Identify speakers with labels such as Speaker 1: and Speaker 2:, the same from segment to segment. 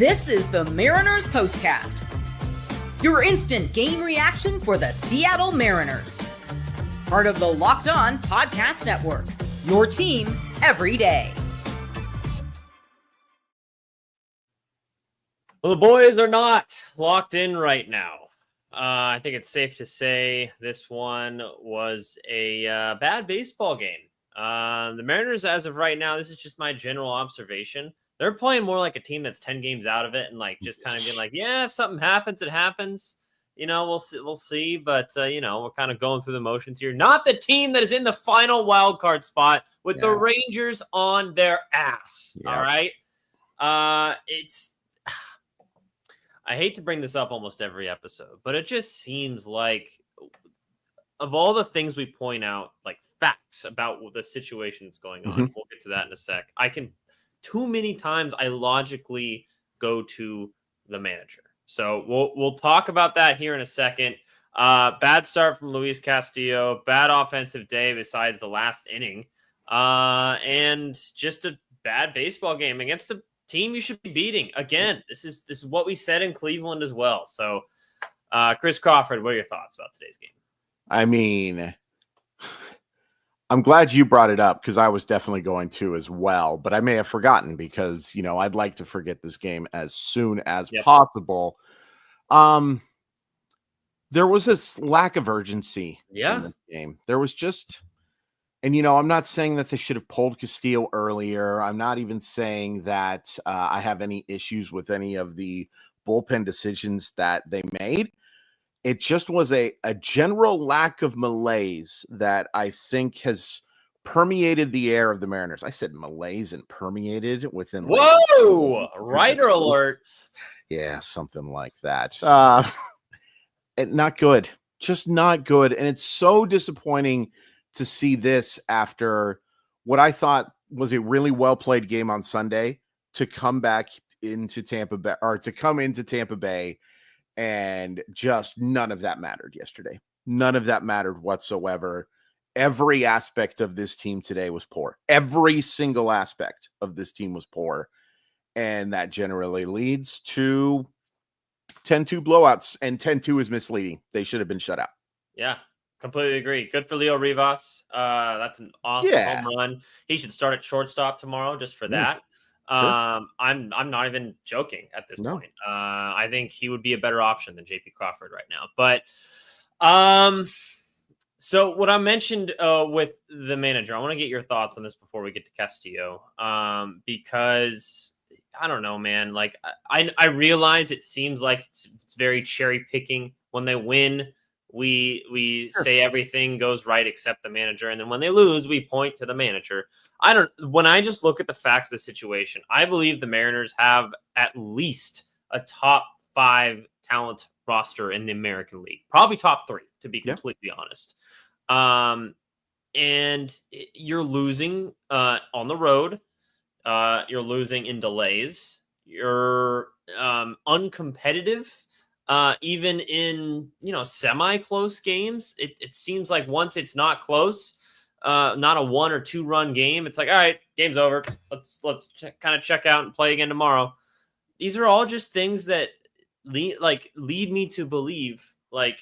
Speaker 1: This is the Mariners Postcast, your instant game reaction for the Seattle Mariners. Part of the Locked On Podcast Network, your team every day.
Speaker 2: Well, the boys are not locked in right now. I think it's safe to say this one was a bad baseball game. The Mariners, as of right now, this is just my general observation. They're playing more like a team that's 10 games out of it and like just kind of being like, yeah, if something happens, it happens. You know, we'll see. But, we're kind of going through the motions here. Not the team that is in the final wild card spot with the Rangers on their ass. Yeah. All right. I hate to bring this up almost every episode, but it just seems like of all the things we point out, like facts about the situation that's going on, we'll get to that in a sec. Too many times I logically go to the manager. So we'll talk about that here in a second. Bad start from Luis Castillo, bad offensive day besides the last inning, and just a bad baseball game against a team you should be beating. Again, this is what we said in Cleveland as well. So, Chris Crawford, what are your thoughts about today's game?
Speaker 3: I mean, I'm glad you brought it up because I was definitely going to as well, but I may have forgotten because, I'd like to forget this game as soon as possible. There was this lack of urgency in the game. There was just, and, I'm not saying that they should have pulled Castillo earlier. I'm not even saying that I have any issues with any of the bullpen decisions that they made. It just was a general lack of malaise that I think has permeated the air of the Mariners. I said malaise and permeated within.
Speaker 2: Whoa! Writer alert.
Speaker 3: Yeah, something like that. Not good. Just not good. And it's so disappointing to see this after what I thought was a really well-played game on Sunday to come back into Tampa Bay, or to come into Tampa Bay. And just none of that mattered yesterday. None of that mattered whatsoever. Every aspect of this team today was poor. Every single aspect of this team was poor. And that generally leads to 10-2 blowouts. And 10-2 is misleading. They should have been shut out.
Speaker 2: Yeah, completely agree. Good for Leo Rivas. That's an awesome home run. He should start at shortstop tomorrow just for that. Sure. I'm not even joking at this point. I think he would be a better option than JP Crawford right now. But so what I mentioned with the manager, I want to get your thoughts on this before we get to Castillo. Because I don't know, man. Like I realize it seems like it's very cherry picking. When they win, we say everything goes right except the manager, and then when they lose, we point to the manager. When I just look at the facts of the situation, I believe the Mariners have at least a top 5 talent roster in the American League, probably top 3 to be completely honest. And you're losing on the road, you're losing in delays, you're uncompetitive. Even in, semi-close games, it seems like once it's not close, not a 1 or 2 run game, it's like, all right, game's over. Let's kind of check out and play again tomorrow. These are all just things that lead me to believe like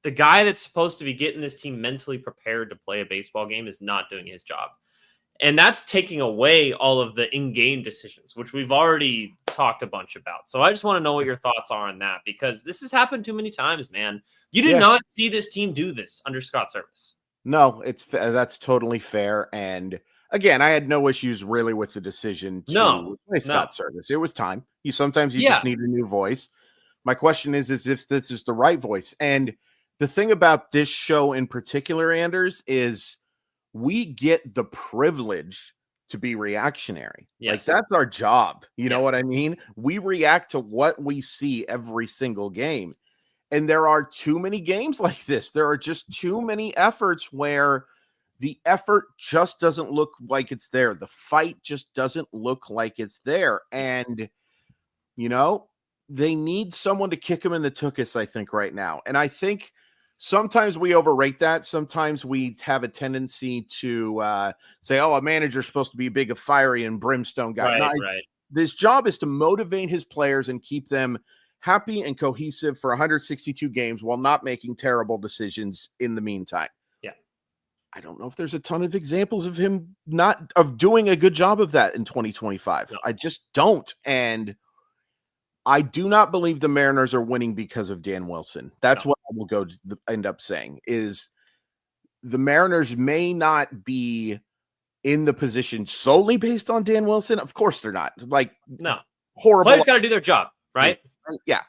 Speaker 2: the guy that's supposed to be getting this team mentally prepared to play a baseball game is not doing his job. And that's taking away all of the in-game decisions, which we've already talked a bunch about. So I just want to know what your thoughts are on that, because this has happened too many times, man. You did not see this team do this under Scott Service.
Speaker 3: No, that's totally fair. And again, I had no issues really with the decision to play Scott Service. It was time. Sometimes you just need a new voice. My question is if this is the right voice. And the thing about this show in particular, Anders, is we get the privilege to be reactionary. Yes. Like that's our job. You know what I mean? We react to what we see every single game. And there are too many games like this. There are just too many efforts where the effort just doesn't look like it's there. The fight just doesn't look like it's there. And, they need someone to kick them in the tuchus, I think, right now. And I think sometimes we overrate that. Sometimes we have a tendency to say, a manager's supposed to be big, a fiery and brimstone guy.
Speaker 2: Right.
Speaker 3: This job is to motivate his players and keep them happy and cohesive for 162 games while not making terrible decisions in the meantime.
Speaker 2: Yeah.
Speaker 3: I don't know if there's a ton of examples of him not doing a good job of that in 2025. No. I just don't. And I do not believe the Mariners are winning because of Dan Wilson. That's what I will end up saying is the Mariners may not be in the position solely based on Dan Wilson. Of course they're not. Like,
Speaker 2: no.
Speaker 3: Horrible.
Speaker 2: Players got to do their job, right?
Speaker 3: Yeah.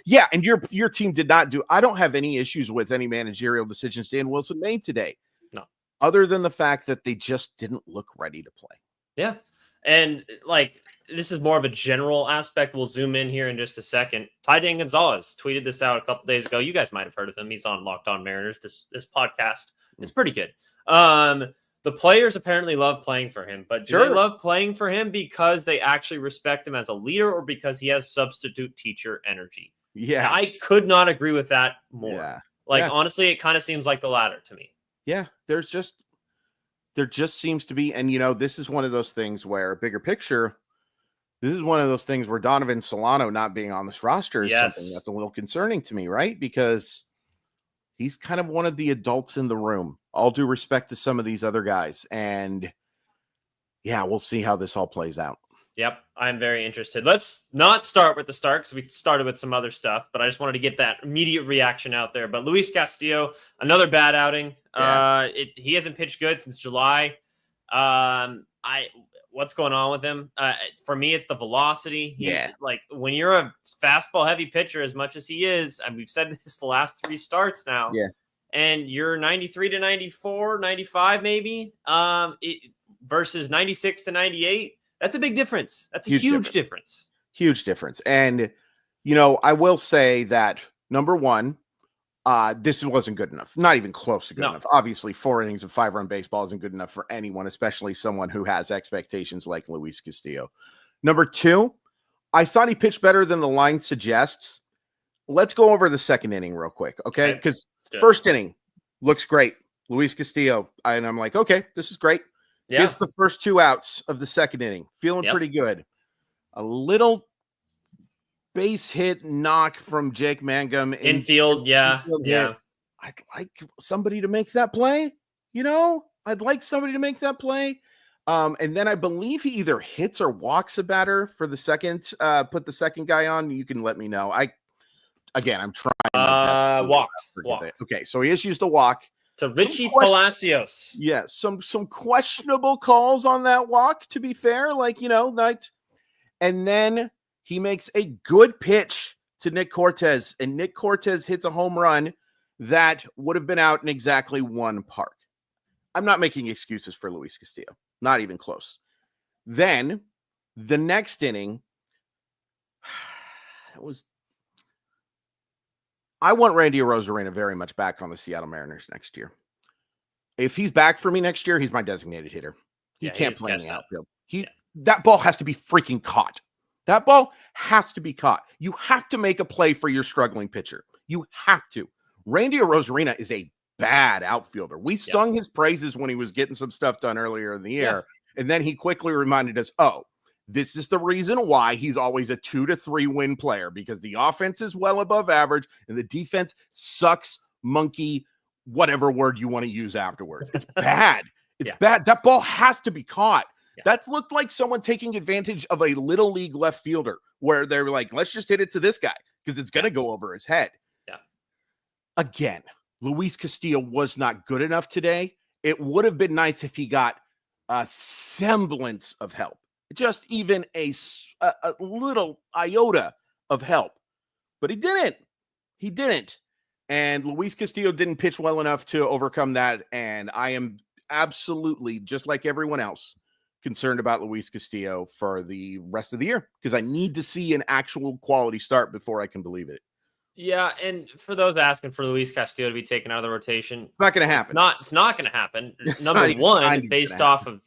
Speaker 3: Yeah. And your team did not do. I don't have any issues with any managerial decisions Dan Wilson made today.
Speaker 2: No.
Speaker 3: Other than the fact that they just didn't look ready to play.
Speaker 2: Yeah. And like, this is more of a general aspect. We'll zoom in here in just a second. Ty Dan Gonzalez tweeted this out a couple days ago. You guys might have heard of him. He's on Locked On Mariners. This podcast is pretty good. The players apparently love playing for him, but do they love playing for him because they actually respect him as a leader or because he has substitute teacher energy?
Speaker 3: Yeah.
Speaker 2: And I could not agree with that more.
Speaker 3: Yeah.
Speaker 2: Honestly, it kind of seems like the latter to me.
Speaker 3: Yeah. There just seems to be, and this is one of those things where bigger picture, this is one of those things where Donovan Solano not being on this roster is something that's a little concerning to me, right? Because he's kind of one of the adults in the room, all due respect to some of these other guys. And yeah, we'll see how this all plays out.
Speaker 2: Yep, I'm very interested. Let's not start with the start because we started with some other stuff, but I just wanted to get that immediate reaction out there. But Luis Castillo, another bad outing. Yeah. He hasn't pitched good since July. What's going on with him? For me, it's the velocity. Like when you're a fastball heavy pitcher, as much as he is, and we've said this the last 3 starts now.
Speaker 3: Yeah.
Speaker 2: And you're 93 to 94, 95 maybe, versus 96 to 98. That's a big difference. That's a huge difference.
Speaker 3: Huge difference. And, I will say that, number one, this wasn't good enough. Not even close to good enough. Obviously, 4 innings of 5-run baseball isn't good enough for anyone, especially someone who has expectations like Luis Castillo. Number 2, I thought he pitched better than the line suggests. Let's go over the second inning real quick, okay? Because first inning looks great. Luis Castillo. And I'm like, okay, this is great. Yeah. Gets the first 2 outs of the second inning. Feeling pretty good. A little base hit knock from Jake Mangum.
Speaker 2: Infield, yeah.
Speaker 3: I'd like somebody to make that play. I'd like somebody to make that play. And then I believe he either hits or walks a batter for the second, put the second guy on. You can let me know. I'm trying.
Speaker 2: Walk.
Speaker 3: Okay, so he issues the walk.
Speaker 2: To Richie Palacios.
Speaker 3: Yeah, some questionable calls on that walk, to be fair. And then he makes a good pitch to Nick Cortez, and Nick Cortez hits a home run that would have been out in exactly 1 park. I'm not making excuses for Luis Castillo. Not even close. Then, the next inning, I want Randy Arozarena very much back on the Seattle Mariners next year. If he's back for me next year, he's my designated hitter. He can't play in the outfield. That ball has to be freaking caught. That ball has to be caught. You have to make a play for your struggling pitcher. You have to. Randy Arozarena is a bad outfielder. We sung his praises when he was getting some stuff done earlier in the year. And then he quickly reminded us, this is the reason why he's always a 2 to 3 win player, because the offense is well above average and the defense sucks, monkey, whatever word you want to use afterwards. It's bad. It's bad. That ball has to be caught. Yeah. That looked like someone taking advantage of a little league left fielder where they're like, let's just hit it to this guy because it's going to go over his head.
Speaker 2: Yeah.
Speaker 3: Again, Luis Castillo was not good enough today. It would have been nice if he got a semblance of help. Just even a little iota of help. But he didn't. He didn't. And Luis Castillo didn't pitch well enough to overcome that. And I am absolutely, just like everyone else, concerned about Luis Castillo for the rest of the year, because I need to see an actual quality start before I can believe it.
Speaker 2: Yeah, and for those asking for Luis Castillo to be taken out of the rotation,
Speaker 3: it's not going to happen.
Speaker 2: It's not going to happen. Number one, based off of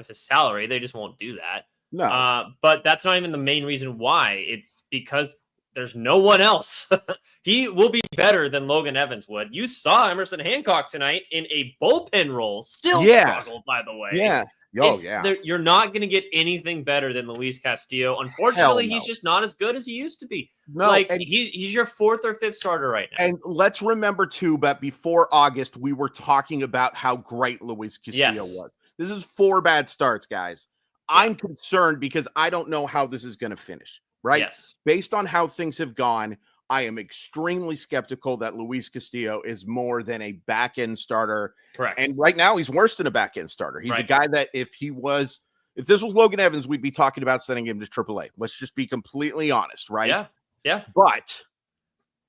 Speaker 2: his salary, they just won't do that.
Speaker 3: No,
Speaker 2: but that's not even the main reason why. It's because there's no one else. He will be better than Logan Evans would. You saw Emerson Hancock tonight in a bullpen role. Still struggled, by the way.
Speaker 3: Yeah. Oh, yeah.
Speaker 2: You're not going to get anything better than Luis Castillo. Unfortunately, he's just not as good as he used to be.
Speaker 3: No,
Speaker 2: like he's your 4th or 5th starter right now.
Speaker 3: And let's remember too, but before August, we were talking about how great Luis Castillo was. This is 4 bad starts, guys. Yeah. I'm concerned because I don't know how this is going to finish, right?
Speaker 2: Yes.
Speaker 3: Based on how things have gone, I am extremely skeptical that Luis Castillo is more than a back-end starter.
Speaker 2: Correct.
Speaker 3: And right now, he's worse than a back-end starter. He's a guy that if this was Logan Evans, we'd be talking about sending him to AAA. Let's just be completely honest, right?
Speaker 2: Yeah. Yeah.
Speaker 3: But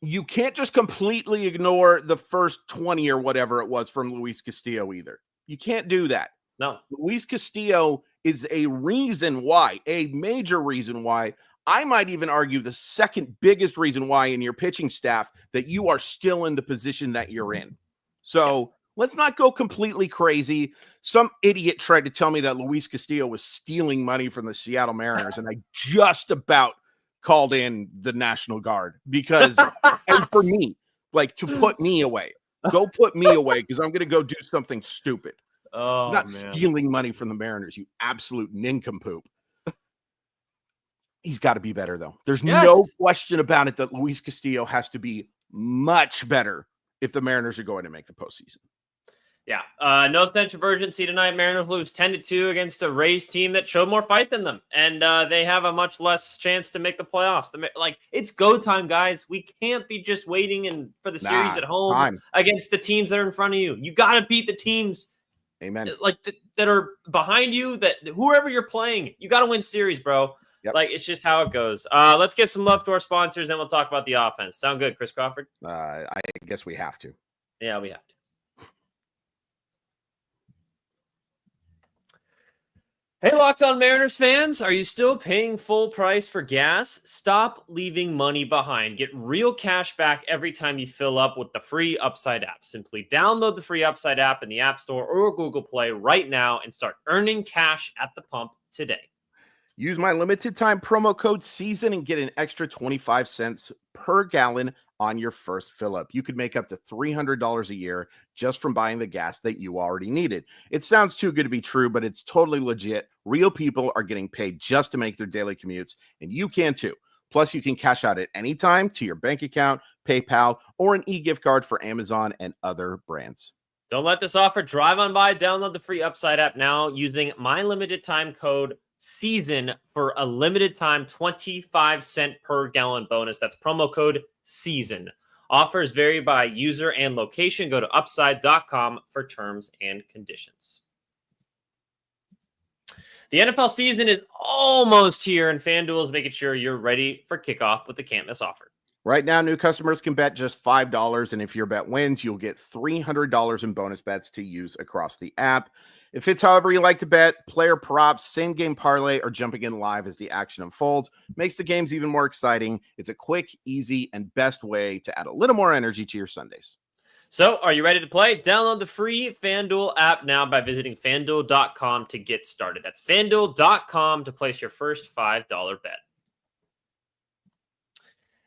Speaker 3: you can't just completely ignore the first 20 or whatever it was from Luis Castillo either. You can't do that.
Speaker 2: No.
Speaker 3: Luis Castillo is a major reason why, I might even argue the second biggest reason why in your pitching staff that you are still in the position that you're in. So let's not go completely crazy. Some idiot tried to tell me that Luis Castillo was stealing money from the Seattle Mariners, and I just about called in the National Guard because, and for me, like to put me away, go put me away because I'm going to go do something stupid.
Speaker 2: Oh,
Speaker 3: not stealing money from the Mariners, you absolute nincompoop. He's got to be better, though. There's no question about it that Luis Castillo has to be much better if the Mariners are going to make the postseason.
Speaker 2: Yeah. No sense of urgency tonight. Mariners lose 10-2 against a Rays team that showed more fight than them. And they have a much less chance to make the playoffs. It's go time, guys. We can't be just waiting for the series at home against the teams that are in front of you. You got to beat the teams.
Speaker 3: Amen.
Speaker 2: That are behind you, that whoever you're playing, you got to win series, bro. Yep. It's just how it goes. Let's give some love to our sponsors, then we'll talk about the offense. Sound good, Chris Crawford?
Speaker 3: I guess we have to.
Speaker 2: Yeah, we have to. Hey, Locked On Mariners fans, are you still paying full price for gas? Stop leaving money behind. Get real cash back every time you fill up with the free Upside app. Simply download the free Upside app in the App Store or Google Play right now and start earning cash at the pump today.
Speaker 3: Use my limited time promo code SEASON and get an extra 25 cents per gallon on your first fill up. You could make up to $300 a year just from buying the gas that you already needed. It sounds too good to be true, but it's totally legit. Real people are getting paid just to make their daily commutes, and you can too. Plus, you can cash out at any time to your bank account, PayPal, or an e-gift card for Amazon and other brands.
Speaker 2: Don't let this offer drive on by. Download the free Upside app now using my limited time code SEASON for a limited time 25-cent per gallon bonus. That's promo code SEASON. Offers vary by user and location. Go to upside.com for terms and conditions. The NFL season is almost here, and FanDuel is making sure you're ready for kickoff with the can't-miss offer.
Speaker 3: Right now, new customers can bet just $5, and if your bet wins, you'll get $300 in bonus bets to use across the app. If it's however you like to bet, player props, same-game parlay, or jumping in live as the action unfolds, makes the games even more exciting. It's a quick, easy, and best way to add a little more energy to your Sundays.
Speaker 2: So, are you ready to play? Download the free FanDuel app now by visiting FanDuel.com to get started. That's FanDuel.com to place your first $5 bet.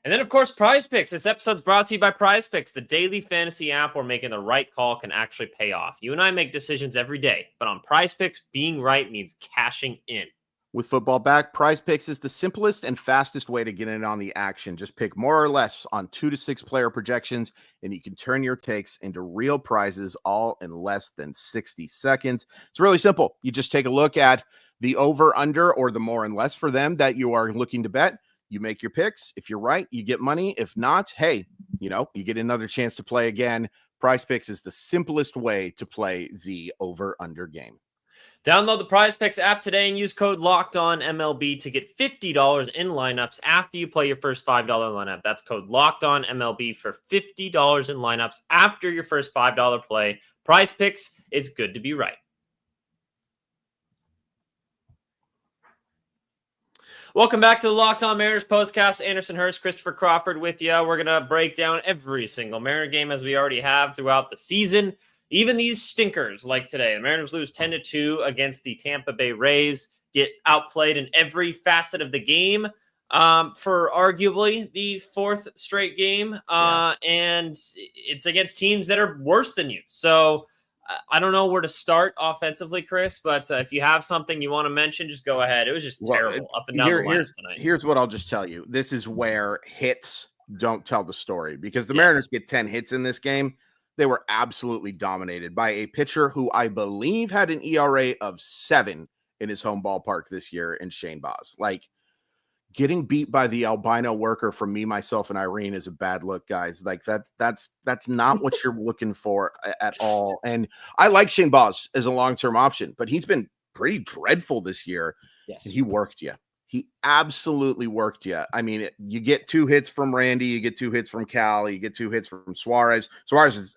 Speaker 2: And then, of course, Prize Picks. This episode's brought to you by Prize Picks, the daily fantasy app where making the right call can actually pay off. You and I make decisions every day, but on Prize Picks, being right means cashing in.
Speaker 3: With football back, Prize Picks is the simplest and fastest way to get in on the action. Just pick more or less on 2 to 6 player projections, and you can turn your takes into real prizes all in less than 60 seconds. It's really simple. You just take a look at the over, under, or the more and less for them that you are looking to bet. You make your picks. If you're right, you get money. If not, hey, you get another chance to play again. Prize Picks is the simplest way to play the over-under game.
Speaker 2: Download the Prize Picks app today and use code LOCKEDONMLB to get $50 in lineups after you play your first $5 lineup. That's code LOCKEDONMLB for $50 in lineups after your first $5 play. Prize Picks, it's good to be right. Welcome back to the Locked On Mariners postcast. Anderson Hurst, Christopher Crawford with you. We're going to break down every single Mariner game as we already have throughout the season. Even these stinkers like today. The Mariners lose 10-2 against the Tampa Bay Rays, get outplayed in every facet of the game for arguably the 4th straight game. And it's against teams that are worse than you. So I don't know where to start offensively, Chris, but if you have something you want to mention, just go ahead. It was just terrible up and down the line tonight.
Speaker 3: Here's what I'll just tell you. This is where hits don't tell the story, because the Mariners get 10 hits in this game. They were absolutely dominated by a pitcher who I believe had an ERA of 7 in his home ballpark this year in Shane Baz. Like, getting beat by the albino worker from Me, Myself, and Irene is a bad look, guys. Like, that's not what you're looking for at all. And I like Shane Baz as a long-term option, but he's been pretty dreadful this year.
Speaker 2: Yes.
Speaker 3: And he worked you. He absolutely worked you. I mean, you get 2 hits from Randy, you get 2 hits from Cal, you get 2 hits from Suarez.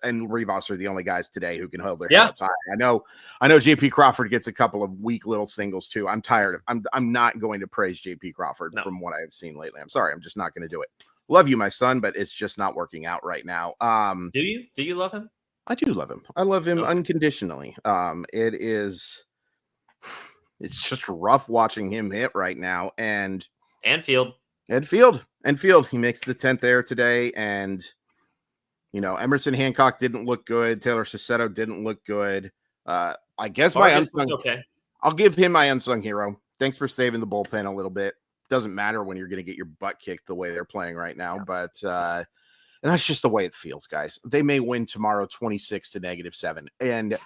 Speaker 3: And Rivas are the only guys today who can hold their heads high. I know JP Crawford gets a couple of weak little singles too. I'm tired of I'm not going to praise JP Crawford from what I have seen lately. I'm sorry, I'm just not going to do it. Love you, my son, but it's just not working out right now.
Speaker 2: Do you love him?
Speaker 3: I do love him. I love him unconditionally. It's just rough watching him hit right now. And
Speaker 2: Field.
Speaker 3: He makes the 10th error today. And, Emerson Hancock didn't look good. Taylor Sassetto didn't look good. I guess I'll give him my unsung hero. Thanks for saving the bullpen a little bit. Doesn't matter when you're going to get your butt kicked the way they're playing right now. But, and that's just the way it feels, guys. They may win tomorrow 26 to -7. And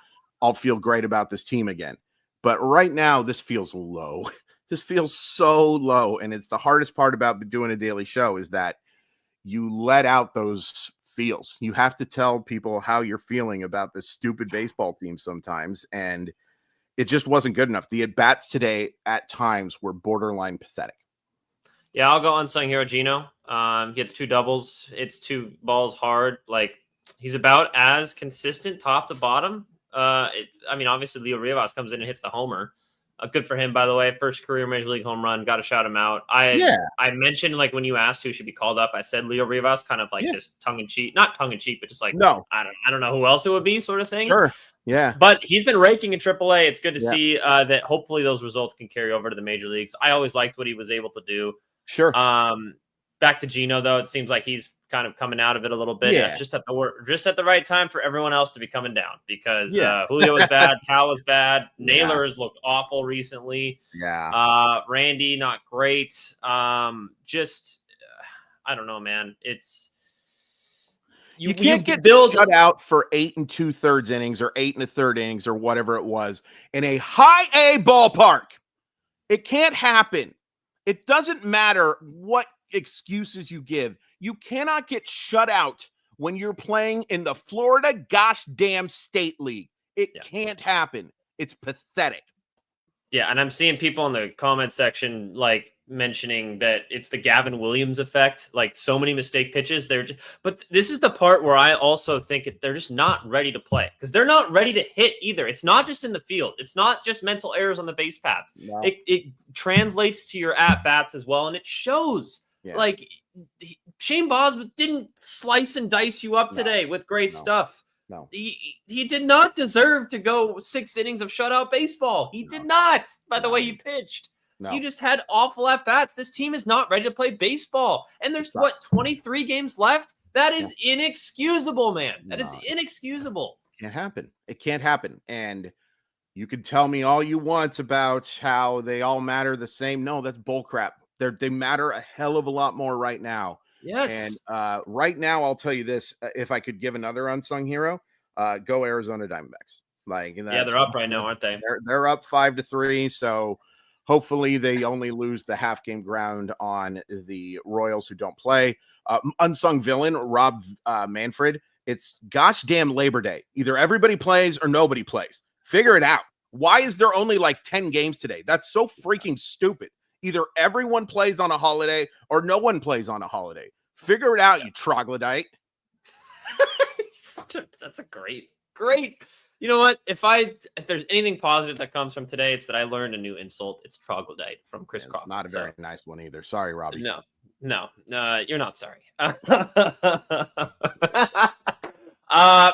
Speaker 3: I'll feel great about this team again. But right now, this feels low. This feels so low. And it's the hardest part about doing a daily show is that you let out those feels. You have to tell people how you're feeling about this stupid baseball team sometimes. And it just wasn't good enough. The at-bats today at times were borderline pathetic.
Speaker 2: Yeah, I'll go unsung hero Gino. Gets 2 doubles. It's 2 balls hard. Like, he's about as consistent top to bottom. Obviously Leo Rivas comes in and hits the homer. Good for him, by the way. First career Major League home run. Got to shout him out. I mentioned, like, when you asked who should be called up, I said Leo Rivas, kind of like just tongue in cheek, not tongue in cheek, but just like, no, I don't know who else it would be, sort of thing.
Speaker 3: Sure. Yeah.
Speaker 2: But he's been raking in AAA. It's good to see that hopefully those results can carry over to the major leagues. I always liked what he was able to do.
Speaker 3: Sure.
Speaker 2: Back to Gino, though, it seems like he's kind of coming out of it a little bit. Yeah. Just at the right time for everyone else to be coming down, because Julio was bad, Cal was bad, Naylor has looked awful recently.
Speaker 3: Yeah.
Speaker 2: Randy, not great. I don't know, man. It's
Speaker 3: you can't get shut out for 8 2/3 innings or 8 1/3 innings or whatever it was in a high-A ballpark. It can't happen. It doesn't matter what excuses you give. You cannot get shut out when you're playing in the Florida gosh damn State League. It can't happen. It's pathetic.
Speaker 2: Yeah, and I'm seeing people in the comment section like mentioning that it's the Gavin Williams effect. Like, so many mistake pitches. But this is the part where I also think they're just not ready to play, because they're not ready to hit either. It's not just in the field. It's not just mental errors on the base paths. No. It translates to your at bats as well, and it shows. Yeah. Like, Shane Baz didn't slice and dice you up today with great stuff. No, he did not deserve to go 6 innings of shutout baseball. He did not, by the way you pitched. No. You just had awful at-bats. This team is not ready to play baseball. And there's, 23 games left? That is inexcusable, man. That is inexcusable.
Speaker 3: Can't happen. It can't happen. And you can tell me all you want about how they all matter the same. No, that's bullcrap. They matter a hell of a lot more right now.
Speaker 2: Yes.
Speaker 3: And right now, I'll tell you this: if I could give another unsung hero, go Arizona Diamondbacks.
Speaker 2: They're up right now, aren't they?
Speaker 3: They're up 5-3. So hopefully they only lose the half game ground on the Royals, who don't play. Unsung villain Rob Manfred. It's gosh damn Labor Day. Either everybody plays or nobody plays. Figure it out. Why is there only like 10 games today? That's so freaking stupid. Either everyone plays on a holiday or no one plays on a holiday. Figure it out, you troglodyte.
Speaker 2: That's a great. You know what? If there's anything positive that comes from today, it's that I learned a new insult. It's troglodyte from Chris Crawford.
Speaker 3: It's not a very nice one either. Sorry, Robbie.
Speaker 2: No, you're not sorry.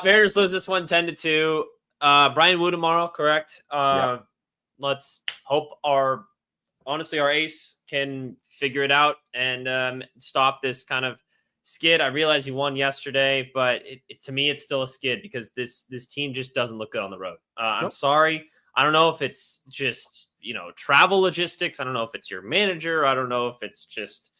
Speaker 2: Mariners lose this one 10-2. Brian Wu tomorrow, correct? Let's hope our ace can figure it out and stop this kind of skid. I realize you won yesterday, but to me, it's still a skid because this team just doesn't look good on the road. I'm sorry. I don't know if it's just, travel logistics. I don't know if it's your manager. I don't know if it's just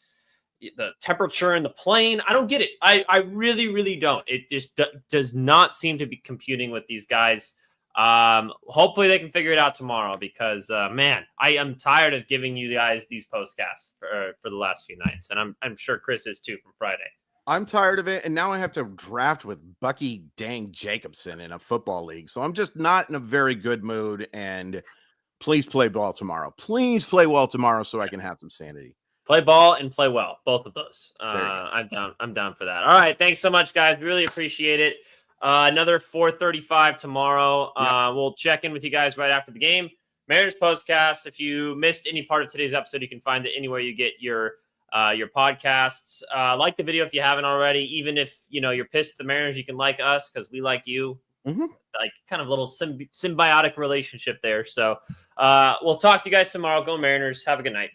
Speaker 2: the temperature in the plane. I don't get it. I really, really don't. It just does not seem to be computing with these guys. Hopefully they can figure it out tomorrow because, man, I am tired of giving you guys these postcasts for the last few nights. And I'm sure Chris is too from Friday.
Speaker 3: I'm tired of it. And now I have to draft with Bucky Dang Jacobson in a football league. So I'm just not in a very good mood. And please play ball tomorrow. Please play well tomorrow so I can have some sanity.
Speaker 2: Play ball and play well. Both of those. I'm down for that. All right. Thanks so much, guys. Really appreciate it. Another 4:35 tomorrow. We'll check in with you guys right after the game. Mariners Postcast. If you missed any part of today's episode, you can find it anywhere you get your podcasts. Like the video if you haven't already. Even if you're pissed at the Mariners, you can like us because we like you.
Speaker 3: Mm-hmm.
Speaker 2: Like kind of little symbiotic relationship there. So we'll talk to you guys tomorrow. Go Mariners. Have a good night.